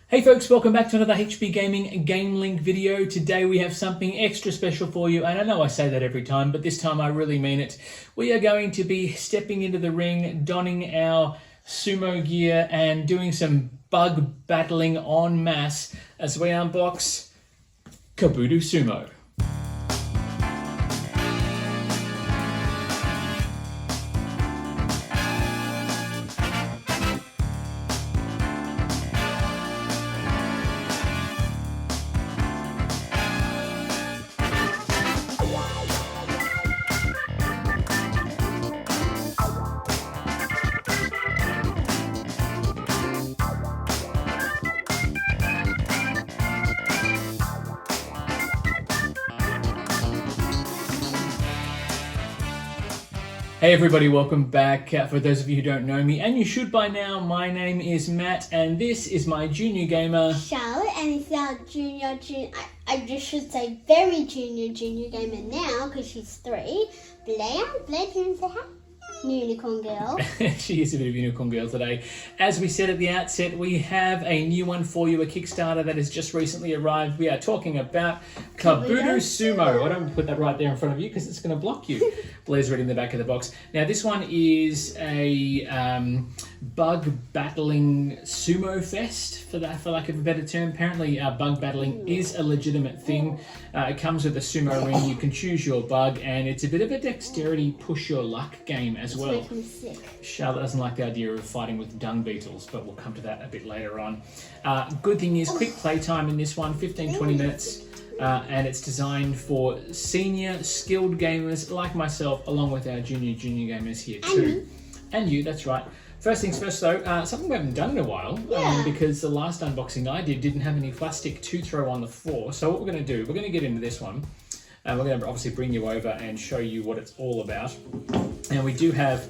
Hey folks, welcome back to another HP Gaming GameLINK video. Today we have something extra special for you, and I know I say that every time, but this time I really mean it. We are going to be stepping into the ring, donning our sumo gear, and doing some bug battling en masse as we unbox Kabuto Sumo. Hey everybody, welcome back. For those of you who don't know me, and you should by now, my name is Matt, and this is my junior gamer, Charlotte, and it's our junior, I just should say very junior gamer now, because she's 3. Blair, do you want to say hi? Unicorn girl. She is a bit of a unicorn girl today. As we said at the outset, we have a new one for you, a Kickstarter that has just recently arrived. We are talking about Kabuto Sumo. I don't put that right there in front of you because it's going to block you. Blair's reading the back of the box. Now, this one is a bug battling sumo fest, for lack of a better term. Apparently, bug battling is a legitimate thing. It comes with a sumo ring. You can choose your bug, and it's a bit of a dexterity push your luck game as well. Make him sick. Charlotte doesn't like the idea of fighting with dung beetles, but we'll come to that a bit later on. Good thing is, quick playtime in this one, 15-20 minutes. And it's designed for senior skilled gamers like myself, along with our junior gamers here too. And you, that's right. First things first though, something we haven't done in a while, because the last unboxing I did didn't have any plastic to throw on the floor. So what we're going to do, we're going to get into this one. We're going to obviously bring you over and show you what it's all about. And we do have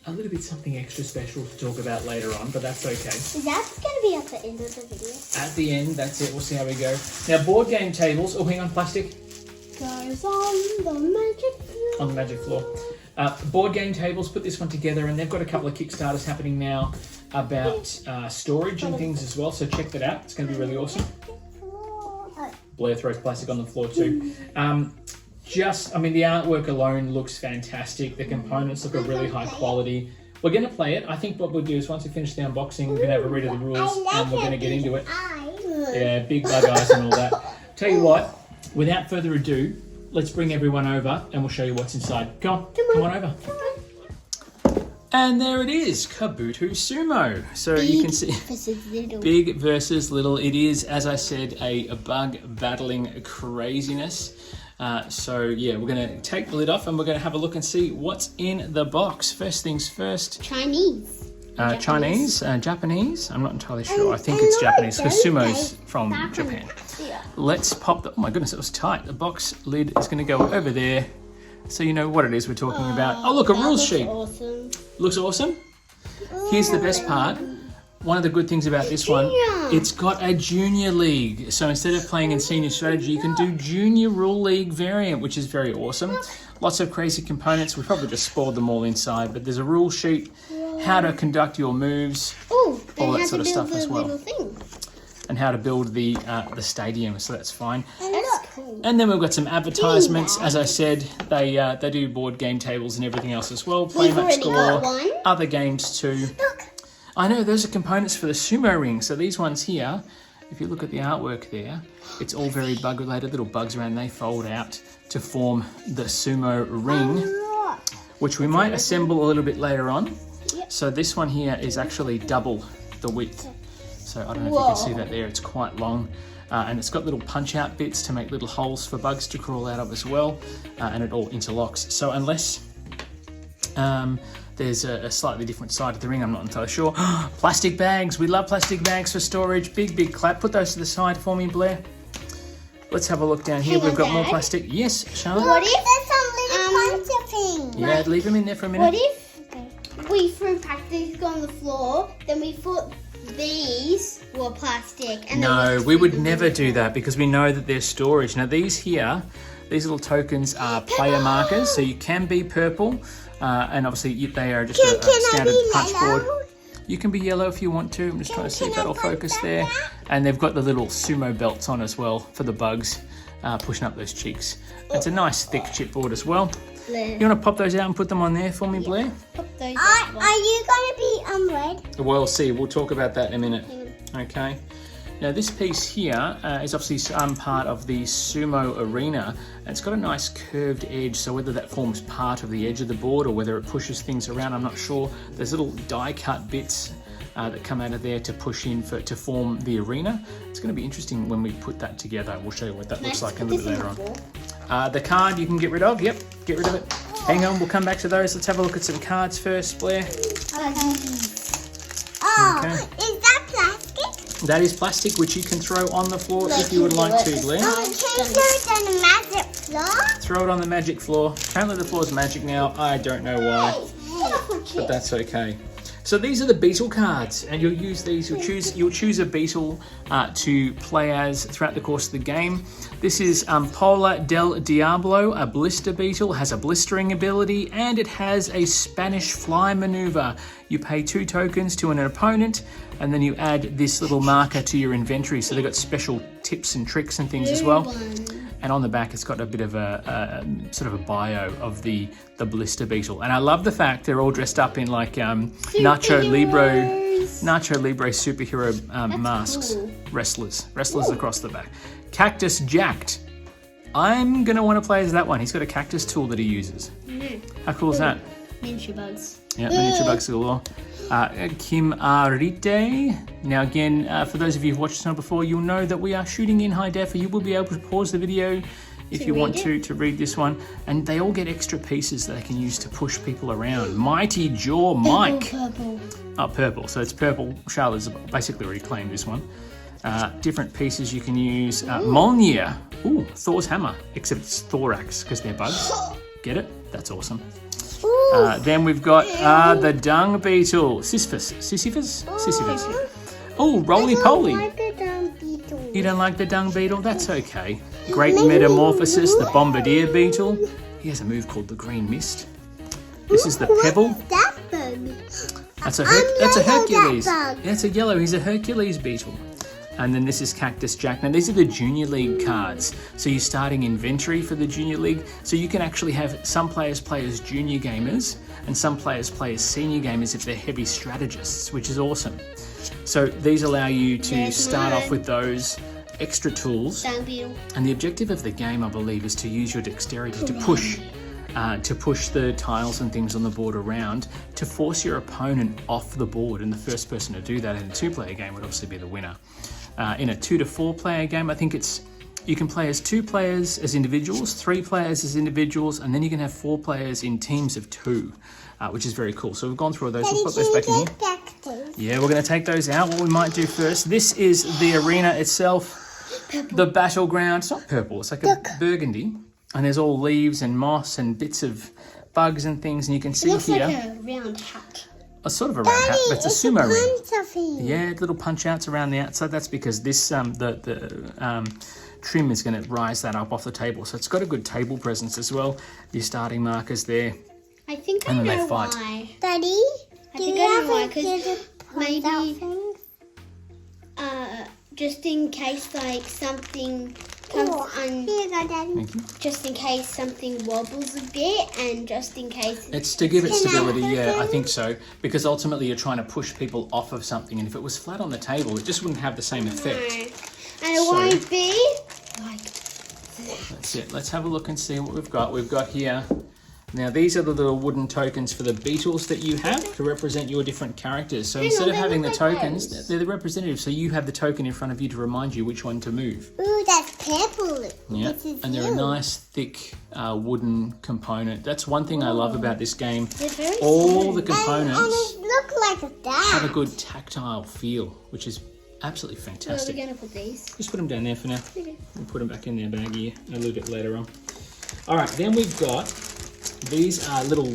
a little bit something extra special to talk about later on, but that's okay. Is that going to be at the end of the video? At the end, that's it. We'll see how we go. Now, board game tables. Oh, hang on, plastic. Goes on the magic floor. On the magic floor. Board game tables, put this one together, and they've got a couple of Kickstarters happening now about storage and things as well, so check that out. It's going to be really awesome. Blair throws plastic on the floor too. The artwork alone looks fantastic. The components look a really high quality. We're going to play it. I think what we'll do is once we finish the unboxing, we're going to have a read of the rules and we're going to get into it. Yeah, big bug eyes and all that. Tell you what, without further ado, let's bring everyone over and we'll show you what's inside. Come on over. And there it is, Kabuto Sumo. So you can see big versus little. It is, as I said, a bug battling craziness. So yeah, we're going to take the lid off and we're going to have a look and see what's in the box. First things first. Japanese. Japanese. I'm not entirely sure. I think it's Japanese because sumo's from Japan. Yeah. Let's pop the. Oh my goodness, it was tight. The box lid is going to go over there, so you know what it is we're talking about. Oh look, a rules sheet. Awesome. Looks awesome. Here's the best part. One of the good things about this one, it's got a junior league. So instead of playing in senior strategy, you can do junior rule league variant, which is very awesome. Lots of crazy components. We probably just spoiled them all inside, but there's a rule sheet, how to conduct your moves, all that sort of stuff as well. And how to build the stadium, so that's fine. And then we've got some advertisements. As I said, they do board game tables and everything else as well. Play Match Score, other games too. I know, those are components for the sumo ring. So these ones here, if you look at the artwork there, it's all very bug related. Little bugs around, they fold out to form the sumo ring, which we might assemble a little bit later on. So this one here is actually double the width. So I don't know if you can see that there, it's quite long. And it's got little punch out bits to make little holes for bugs to crawl out of as well. And it all interlocks. So unless there's a slightly different side of the ring, I'm not entirely sure. Plastic bags, we love plastic bags for storage. Big clap. Put those to the side for me, Blair. Let's have a look down here. We've got more plastic. Yes, Charlotte? What if there's some little punch things? Yeah, leave them in there for a minute. What if we threw plastic on the floor, then we thought these were plastic? And no, we would never do that because we know that there's storage. Now these here, these little tokens are player markers, so you can be purple. And obviously they are just a standard punch board. You can be yellow if you want to. I'm just trying to see if that'll focus there. And they've got the little sumo belts on as well for the bugs, pushing up those cheeks. It's a nice thick chipboard as well. Blair. You want to pop those out and put them on there for me, Blair? Pop those Are you going to be red? We'll see. We'll talk about that in a minute. Okay. Now this piece here is obviously part of the sumo arena. It's got a nice curved edge, so whether that forms part of the edge of the board or whether it pushes things around, I'm not sure. There's little die cut bits that come out of there to push in to form the arena. It's going to be interesting when we put that together. We'll show you what that looks like a little bit later on. The card you can get rid of. Yep, get rid of it. Hang on, we'll come back to those. Let's have a look at some cards first, Blair. Oh, Okay. is that plastic? That is plastic, which you can throw on the floor if you would like to, Blair. Oh, can you throw it on the magic floor? Throw it on the magic floor. Apparently the floor's magic now. I don't know why, but that's okay. So these are the Beetle cards, and you'll use these. You'll choose a Beetle to play as throughout the course of the game. This is Pola del Diablo, a blister beetle, has a blistering ability, and it has a Spanish fly maneuver. You pay 2 tokens to an opponent, and then you add this little marker to your inventory. So they've got special tips and tricks and things as well. And on the back, it's got a bit of a sort of a bio of the blister beetle. And I love the fact they're all dressed up in like Nacho Libre superhero masks. cool. Wrestlers across the back. Cactus Jacked. I'm gonna want to play as that one. He's got a cactus tool that he uses. How cool is that? Miniature bugs. Yeah, miniature bugs galore. Kim Arite. Now again, for those of you who've watched this one before, you'll know that we are shooting in high def. You will be able to pause the video if you want to read this one. And they all get extra pieces that they can use to push people around. Mighty Jaw Mike. Purple. Oh, purple. So it's purple. Charlotte's basically already claimed this one. Different pieces you can use. Mjolnir. Ooh, Thor's hammer. Except it's Thorax because they're bugs. Get it? That's awesome. Then we've got the dung beetle. Sisyphus? Oh, roly poly. You don't like the dung beetle? That's okay. Great metamorphosis, the bombardier beetle. He has a move called the green mist. This is the pebble. That bug. That's a Hercules. That bug. That's a yellow. He's a Hercules beetle. And then this is Cactus Jack. Now these are the Junior League cards. So you're starting inventory for the Junior League. So you can actually have some players play as junior gamers and some players play as senior gamers if they're heavy strategists, which is awesome. So these allow you to start off with those extra tools. Dung beetle. And the objective of the game, I believe, is to use your dexterity to push the tiles and things on the board around to force your opponent off the board. And the first person to do that in a 2-player game would obviously be the winner. In a 2 to 4 player game, I think you can play as 2 players as individuals, 3 players as individuals, and then you can have 4 players in teams of 2, which is very cool. So we've gone through all those. We'll put those back in here. Yeah, we're going to take those out. What we might do first, this is the arena itself, the battleground. It's not purple, it's like a burgundy. And there's all leaves and moss and bits of bugs and things, and you can see Looks here like a round hat. a sort of a round hat, but it's a sumo ring. ring. Yeah, little punch outs around the outside. That's because this the trim is going to rise that up off the table. So it's got a good table presence as well. Your starting markers there. I think I And then they know fight. why. Daddy, I do think you I know have why, a 'cause good maybe- thing? Just in case like something comes on, Here you go, Daddy. Thank you. just in case something wobbles a bit, and just in case. It's to give it Can I stability, have yeah, I them? think so. Because ultimately you're trying to push people off of something, and if it was flat on the table, it just wouldn't have the same No. effect. And it won't be like. That's it. Let's have a look and see what we've got. We've got here. Now these are the little wooden tokens for the beetles that you have to represent your different characters. So instead of they having the look like tokens, those. they're the representatives. So you have the token in front of you to remind you which one to move. Ooh, that's purple. Yeah, This is and they're a you. nice thick wooden component. That's one thing I love about this game. They're very All the smooth. components And it look like have a that. good tactile feel, which is absolutely Where are we fantastic. gonna put these? Just put them down there for now. Okay. We'll put them back in their bag here a little bit later on. All right, then we've got these are little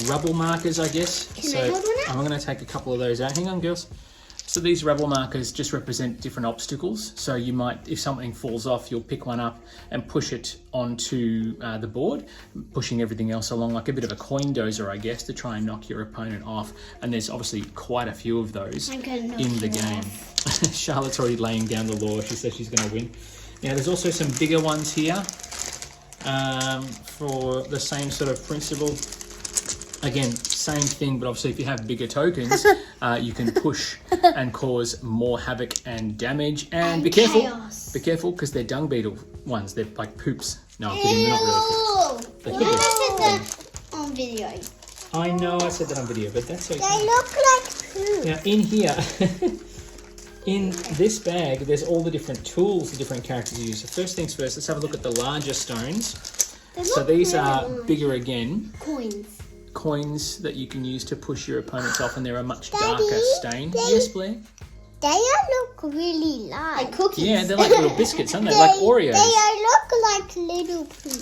rubble markers, I guess. Can I hold one out? I'm going to take a couple of those out. Hang on, girls. So So these rubble markers just represent different obstacles. So you might, if something falls off, you'll pick one up and push it onto the board, pushing everything else along like a bit of a coin dozer, I guess, to try and knock your opponent off. And there's obviously quite a few of those in the game. Charlotte's already laying down the law. She says she's going to win. Now there's also some bigger ones here for the same sort of principle. Again, same thing, but obviously if you have bigger tokens, you can push and cause more havoc and damage. And be careful, chaos. Be careful, because they're dung beetle ones. They're like poops. No, I'm kidding, they're not really poops. They're Why I said that on video? I know I said that on video, but that's okay. They look like poop. Now in here, in this bag, there's all the different tools the different characters use. So first things first, let's have a look at the larger stones. So these are bigger again. Coins that you can use to push your opponents off, and they're a much darker stain. Yes, Blair? They look really Like light. cookies. Yeah, they're like little biscuits, aren't they? Like Oreos. They look like little poop.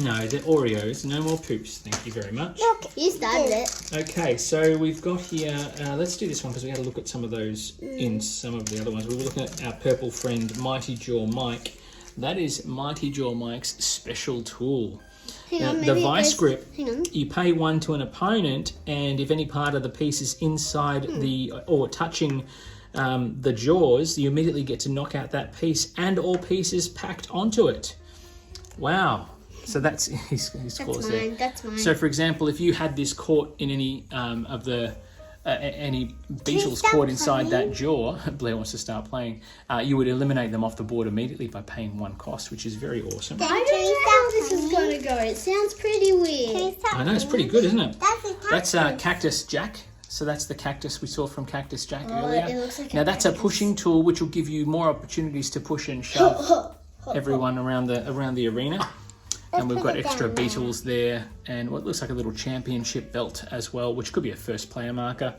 No, they're Oreos. No more poops. Thank you very much. Look, You started it. Okay, so we've got here, let's do this one because we had a look at some of those in some of the other ones. We were looking at our purple friend, Mighty Jaw Mike. That is Mighty Jaw Mike's special tool. Now, the vice grip, you pay 1 to an opponent, and if any part of the piece is inside the, or touching the jaws, you immediately get to knock out that piece and all pieces packed onto it. Wow. So that's his claws there. That's mine. So, for example, if you had this caught in any of the any beetles caught inside that jaw, Blair wants to start playing, you would eliminate them off the board immediately by paying 1 cost, which is very awesome. I don't know how this is going to go. It sounds pretty weird. I know, it's pretty good, isn't it? That's That's Cactus Jack. So that's the cactus we saw from Cactus Jack earlier. It looks like Now that's a pushing tool, which will give you more opportunities to push and shove everyone around the arena. And we've got extra beetles there, and what looks like a little championship belt as well, which could be a first player marker.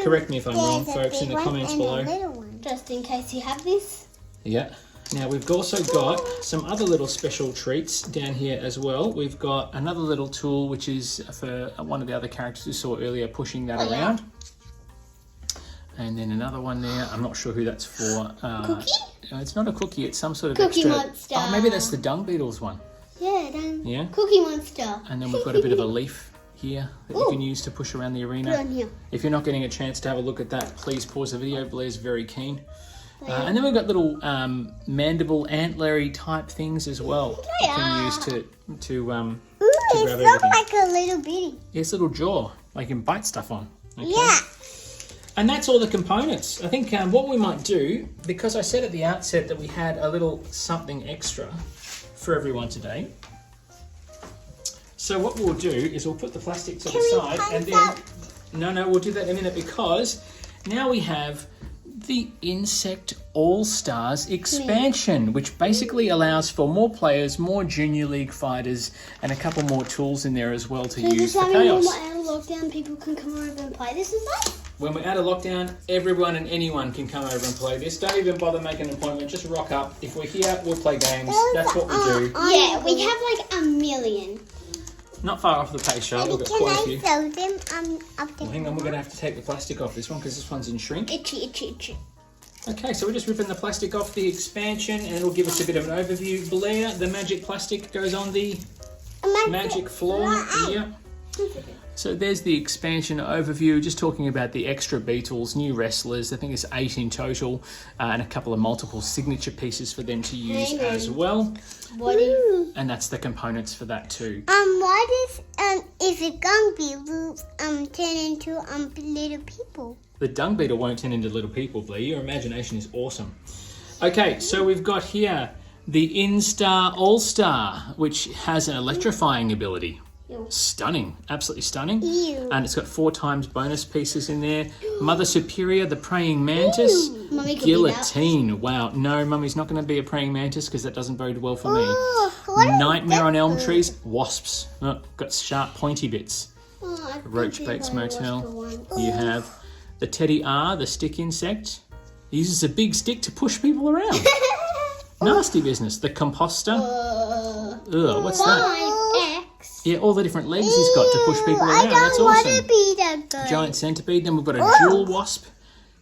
Correct me if I'm wrong, folks, in the comments below. Just in case you have this. Yeah. Now we've also got some other little special treats down here as well. We've got another little tool, which is for one of the other characters we saw earlier, pushing that around. And then another one there. I'm not sure who that's for. Cookie? It's not a cookie. It's some sort of Cookie extra. monster. Oh, maybe that's the dung beetles one. Yeah, done. Yeah. Cookie Monster. And then we've got a bit of a leaf here that you can use to push around the arena. Put on here. If you're not getting a chance to have a look at that, please pause the video. Blair's very keen. And then we've got little mandible, antlery type things as well. You can use to grab it everything. looks like a little bitty. It's a little jaw, like you can bite stuff on. Okay? Yeah. And that's all the components. I think what we might do, because I said at the outset that we had a little something extra for everyone today. So what we'll do is we'll put the plastic to the side, and then we'll do that in a minute, because now we have the Insect All-Stars expansion, which basically allows for more players, more Junior League fighters, and a couple more tools in there as well to use for When Chaos. we're out of lockdown, people can come over and play this with us? When we're out of lockdown, everyone and anyone can come over and play this. Don't even bother making an appointment, just rock up. If we're here, we'll play games. That's what we do. Yeah, we have like 1 million. Not far off the pace, Charlotte. We've got Can quite a I few. sew them up there? Well, hang on, we're going to have to take the plastic off this one because this one's in shrink. Itchy, itchy, itchy. Okay, so we're just ripping the plastic off the expansion, and it'll give us a bit of an overview. Blair, the magic plastic goes on the magic floor. Yeah. So there's the expansion overview, just talking about the extra beetles, new wrestlers. I think it's 8 in total, and a couple of multiple signature pieces for them to use as well. And that's the components for that too. What is it gonna be turn into little people? The dung beetle won't turn into little people, Blair. Your imagination is awesome. Okay, so we've got here the Instar All-Star, which has an electrifying ability. Stunning, absolutely stunning. Ew. And it's got 4 times bonus pieces in there. Mother Superior, the praying mantis. Mummy could Guillotine. Wow, no, Mummy's not going to be a praying mantis because that doesn't bode well for me. What is Nightmare that on Elm for? Trees. Wasps. Oh, got sharp, pointy bits. Roach Bates Motel. You have the Teddy R, the stick insect. He uses a big stick to push people around. Nasty business. The composter. Ugh, what's that? Yeah, all the different legs he's got to push people around. That's awesome. Be that good. Giant centipede. Then we've got a jewel wasp.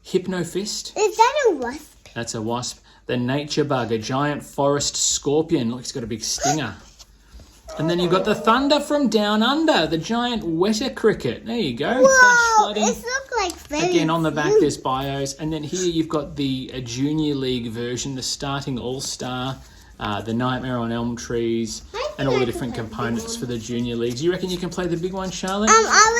Hypnofist. Is that a wasp? That's a wasp. The nature bug, a giant forest scorpion. Look, it's got a big stinger. And then you've got the thunder from down under, the giant wetter cricket. There you go. Flash Whoa, flooding. it looks like very Again, on the back, cute. there's bios. And then here you've got the Junior League version, the starting all-star, the Nightmare on Elm Trees, and all the different components for the Junior Leagues. You reckon you can play the big one, Charlotte? I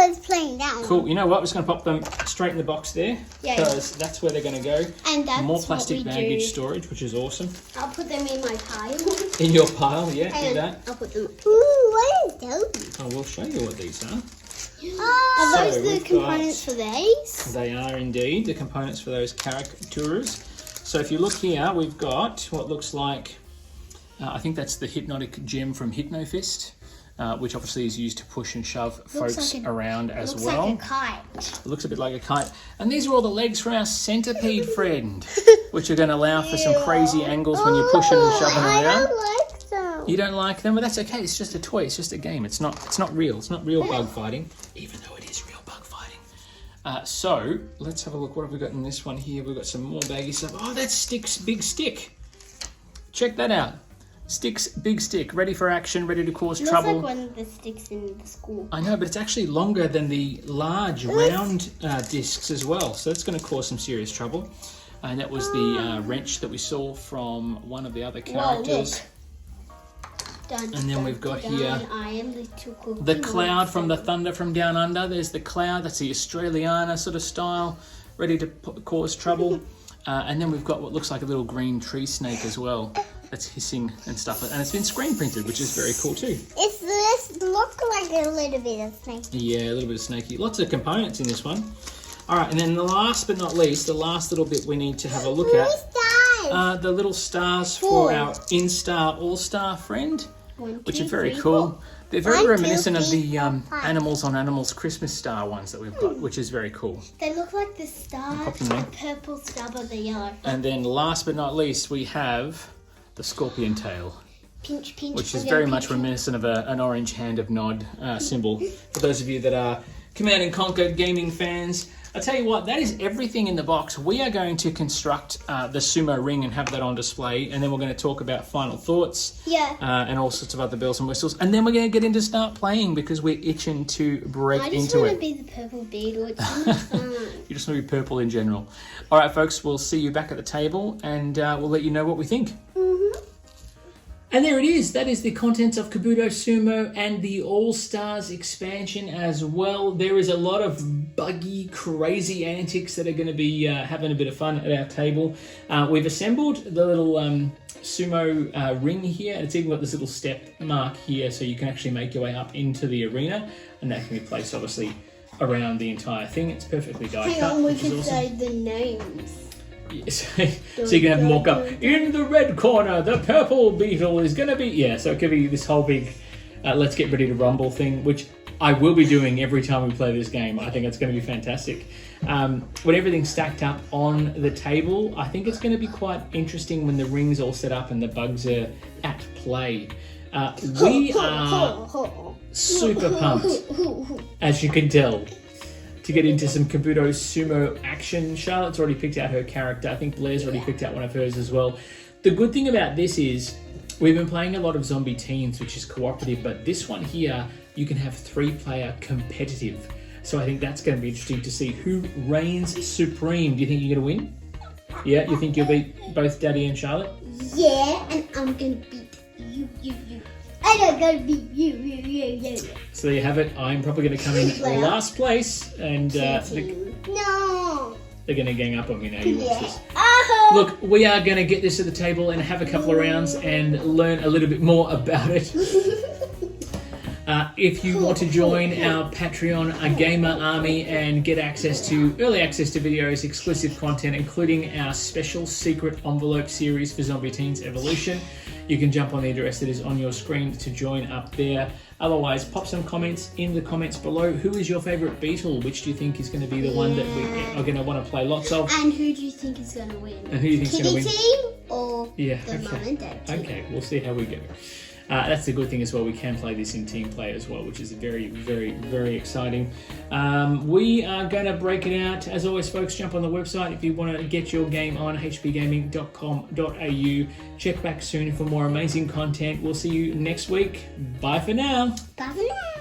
was playing that one. Cool. You know what? We're just going to pop them straight in the box there. Yeah. Because that's where they're going to go. And that's More what plastic we baggage do. storage, which is awesome. I'll put them in my pile. In your pile, yeah, do And that. I'll put them. Ooh, what is those? Oh, we'll show you what these are. Are those So the we've components for these? They are indeed the components for those caricatures. So if you look here, we've got what looks like, I think that's the hypnotic gem from Hypnofist, which obviously is used to push and shove folks around as Looks well. like a kite. It looks a bit like a kite. And these are all the legs from our centipede friend, which are going to allow for some crazy angles when you're pushing and shoving I around. don't like them. You don't like them, but that's okay. It's just a toy. It's just a game. It's not real. It's not real bug fighting, even though it is real bug fighting. So let's have a look. What have we got in this one here? We've got some more baggy stuff. Oh, that's Stick's big stick. Check that out. Stick's big stick, ready for action, ready to cause Looks trouble. like one of the sticks in the school. I know, but it's actually longer than the large round discs as well. So that's going to cause some serious trouble. And that was the wrench that we saw from one of the other characters. Dun, And then we've got here I am little cookie the cloud monster. from the thunder from down under. There's the cloud. That's the Australiana sort of style, ready to cause trouble. And then we've got what looks like a little green tree snake as well. That's hissing and stuff. And it's been screen printed, which is very cool too. It's this look like a little bit of snake. Yeah, a little bit of snaky. Lots of components in this one. All right, and then the last but not least, the last little bit we need to have a look at. The little stars for our In-Star All-Star friend, which are very cool. They're very reminiscent of the Animals on Animals Christmas star ones that we've got, which is very cool. They look like the star, Pop them there. the purple star, but they're yellow. And then last but not least, we have the scorpion tail, Pinch, pinch. which is we're very gonna much pinch reminiscent of an orange hand of nod symbol. For those of you that are Command & Conquer gaming fans, I tell you what, that is everything in the box. We are going to construct the sumo ring and have that on display, and then we're going to talk about final thoughts. Yeah. And all sorts of other bells and whistles, and then we're going to get into start playing because we're itching to break I just into want to it. be the purple beetle. It's so much fun. You just want to be purple in general. All right, folks, we'll see you back at the table, and we'll let you know what we think. And there it is. That is the contents of Kabuto Sumo and the All-Stars expansion as well. There is a lot of buggy, crazy antics that are going to be having a bit of fun at our table. We've assembled the little sumo ring here, and it's even got this little step mark here, so you can actually make your way up into the arena, and that can be placed, obviously, around the entire thing. It's perfectly die Hang cut, on, we which is can awesome. say the names. So you can have them walk up. In the red corner, the purple beetle is going to be... Yeah, so it could be this whole big let's get ready to rumble thing, which I will be doing every time we play this game. I think it's going to be fantastic. When everything's stacked up on the table, I think it's going to be quite interesting when the ring's all set up and the bugs are at play. We are super pumped, as you can tell, to get into some Kabuto Sumo action. Charlotte's already picked out her character. I think Blair's already picked out one of hers as well. The good thing about this is we've been playing a lot of Zombie Teens, which is cooperative, but this one here, you can have 3-player competitive. So I think that's going to be interesting to see who reigns supreme. Do you think you're going to win? Yeah, you think you'll beat both Daddy and Charlotte? Yeah, and I'm gonna beat you. And I'm gonna beat you. So there you have it. I'm probably going to come in last place, and they're No. going to gang up on me now. You watch this. Oh. Look, we are going to get this to the table and have a couple of rounds and learn a little bit more about it. If you want to join our Patreon, a gamer army, and get early access to videos, exclusive content, including our special secret envelope series for Zombie Teens Evolution, you can jump on the address that is on your screen to join up there. Otherwise, pop some comments in the comments below. Who is your favourite Beetle? Which do you think is going to be the one that we are going to want to play lots of? And who do you think is gonna win? And who do you think is going to win? Kitty team or Yeah, the mum and dad team? Okay, we'll see how we go. That's the good thing as well. We can play this in team play as well, which is very, very, very exciting. We are going to break it out. As always, folks, jump on the website if you want to get your game on hpgaming.com.au. Check back soon for more amazing content. We'll see you next week. Bye for now. Bye for now.